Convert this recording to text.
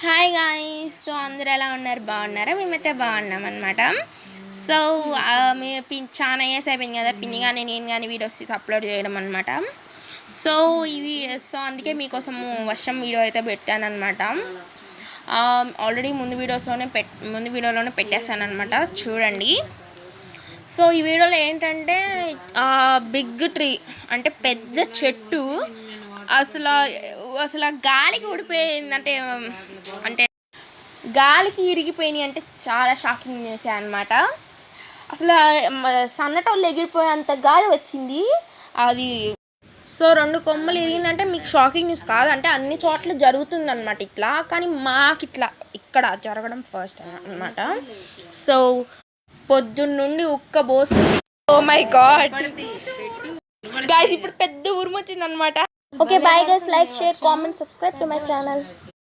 Hi guys. So అందరూ ఎలా ఉన్నారు? బాగున్నారా? మేమైతే బాగున్నాం అనమాట. సో చాలా ఇయర్స్ అయిపోయింది కదా పిన్ని కానీ నేను కానీ వీడియోస్ అప్లోడ్ చేయడం అనమాట. సో అందుకే మీకోసము వర్షం వీడియో అయితే పెట్టాను అనమాట. ఆల్రెడీ ముందు వీడియోలోనే పెట్టేశాను అనమాట, చూడండి. సో ఈ వీడియోలో ఏంటంటే బిగ్ ట్రీ అంటే పెద్ద చెట్టు అసలు గాలికి ఊడిపోయింది, అంటే గాలికి ఇరిగిపోయినాయి. అంటే చాలా షాకింగ్ న్యూస్ అనమాట. అసలు సన్నటోళ్ళు ఎగిరిపోయేంత గాలి వచ్చింది అది. సో 2 కొమ్మలు ఇరిగిందంటే మీకు షాకింగ్ న్యూస్ కాదు, అంటే అన్ని చోట్ల జరుగుతుంది అనమాట ఇట్లా. కానీ మాకు ఇక్కడ జరగడం ఫస్ట్ అనమాట. సో పొద్దున్నుండి ఉక్కబోస్తుంది. ఓ మై గాడ్ గైస్, ఇప్పుడు పెద్ద ఉరుము వచ్చింది అనమాట. Okay, bye guys, like, share, comment, subscribe to my channel.